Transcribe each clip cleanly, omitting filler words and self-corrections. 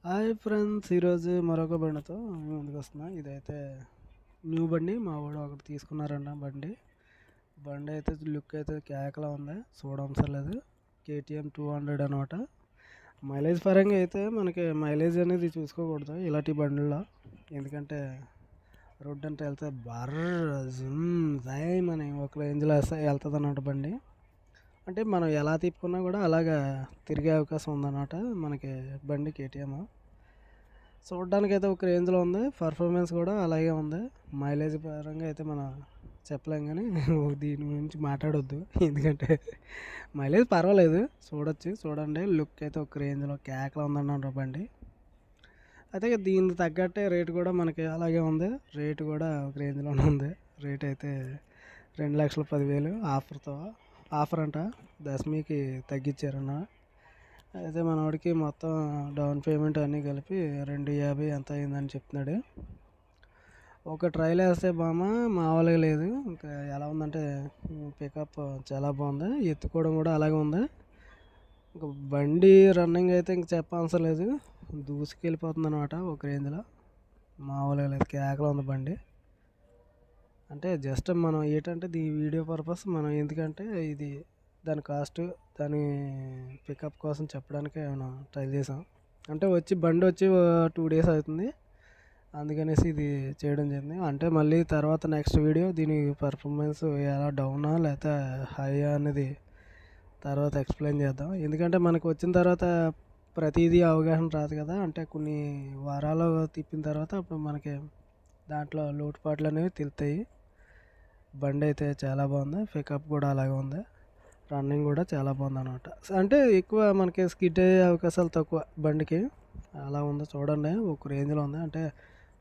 Hi friends, ఈరోజు మరొక బండితో మీ ముందుకు వస్తున్నా. ఇదైతే న్యూ బండి, మా వాడు ఒకటి తీసుకున్నారన్న బండి. బండి అయితే లుక్ అయితే కేకలా ఉంది, చూడవసరం లేదు. కేటీఎం 200 అనమాట. మైలేజ్ పరంగా అయితే మనకి మైలేజ్ అనేది చూసుకోకూడదు ఇలాంటి బండిల్లో. ఎందుకంటే రోడ్ అంటే వెళ్తే బర్ర జుమ్ జైమ్ అని ఒక రేంజ్లో వెళ్తుంది అన్నమాట బండి. అంటే మనం ఎలా తిప్పుకున్నా కూడా అలాగా తిరిగే అవకాశం ఉందన్నమాట మనకి బండి కేటీఎం. చూడడానికి అయితే ఒక రేంజ్లో ఉంది, పర్ఫార్మెన్స్ కూడా అలాగే ఉంది. మైలేజ్ పరంగా అయితే మనం చెప్పలేం, కానీ దీని గురించి మాట్లాడొద్దు. ఎందుకంటే మైలేజ్ పర్వాలేదు, చూడండి. లుక్ అయితే ఒక రేంజ్లో కేకలా ఉందన్నమాట బండి. అయితే దీనికి తగ్గట్టే రేటు కూడా మనకి అలాగే ఉంది. రేటు కూడా ఒక రేంజ్లోనే ఉంది. రేట్ అయితే 2,10,000 ఆఫర్ అంట. దశమికి తగ్గించారన్న. అయితే మనవాడికి మొత్తం డౌన్ పేమెంట్ అన్నీ కలిపి 250 ఎంత అయిందని చెప్తున్నాడు. ఒక ట్రైల్ వేస్తే మామూలుగా లేదు. ఇంకా ఎలా ఉందంటే పికప్ చాలా బాగుంది, ఎత్తుకోవడం కూడా అలాగే ఉంది. ఇంకా బండి రన్నింగ్ అయితే ఇంక చెప్పవసరం లేదు, దూసుకెళ్ళిపోతుంది అనమాట ఒక రేంజ్లో. మామూలుగా లేదు, కేకలో ఉంది బండి. అంటే జస్ట్ మనం ఏంటంటే వీడియో పర్పస్ మనం, ఎందుకంటే ఇది దాని కాస్ట్, దాని పికప్ కోసం చెప్పడానికి మనం ట్రై చేసాం. అంటే బండి వచ్చి 2 days అవుతుంది, అందుకనేసి ఇది చేయడం జరిగింది. అంటే మళ్ళీ తర్వాత నెక్స్ట్ వీడియో దీని పర్ఫార్మెన్స్ ఎలా డౌనా లేకపోతే హైయా అనేది తర్వాత ఎక్స్ప్లెయిన్ చేద్దాం. ఎందుకంటే మనకు వచ్చిన తర్వాత ప్రతిదీ అవగాహన రాదు కదా. అంటే కొన్ని వారాలు తిప్పిన తర్వాత అప్పుడు మనకి దాంట్లో లోటుపాట్లు అనేవి తెలుస్తాయి. బండి అయితే చాలా బాగుంది, పికప్ కూడా అలాగే ఉంది, రన్నింగ్ కూడా చాలా బాగుంది అనమాట. అంటే ఎక్కువ మనకి స్కిడ్ అయ్యే అవకాశాలు తక్కువ బండికి, అలా ఉంది. చూడండి ఒక రేంజ్లో ఉంది. అంటే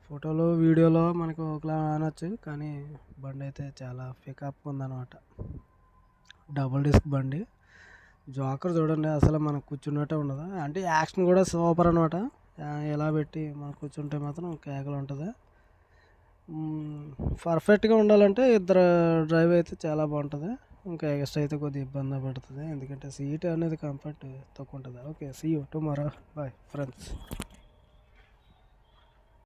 ఫోటోలో వీడియోలో మనకు ఒకలా అనొచ్చు, కానీ బండి అయితే చాలా పికప్ ఉందన్నమాట. డబుల్ డిస్క్ బండి, జోకర్ చూడండి, అసలు మనకు కూర్చున్నట్టే ఉండదు. అంటే యాక్షన్ కూడా సూపర్ అనమాట. ఎలా పెట్టి మనం కూర్చుంటే మాత్రం కేకలు ఉంటుంది. పర్ఫెక్ట్గా ఉండాలంటే ఇద్దరు డ్రైవ్ అయితే చాలా బాగుంటుంది. ఇంకా ఎక్స్ట్రా అయితే కొద్దిగా ఇబ్బంది పడుతుంది, ఎందుకంటే సీట్ అనేది కంఫర్ట్ తక్కువ ఉంటుంది. Okay, see you tomorrow. Bye friends.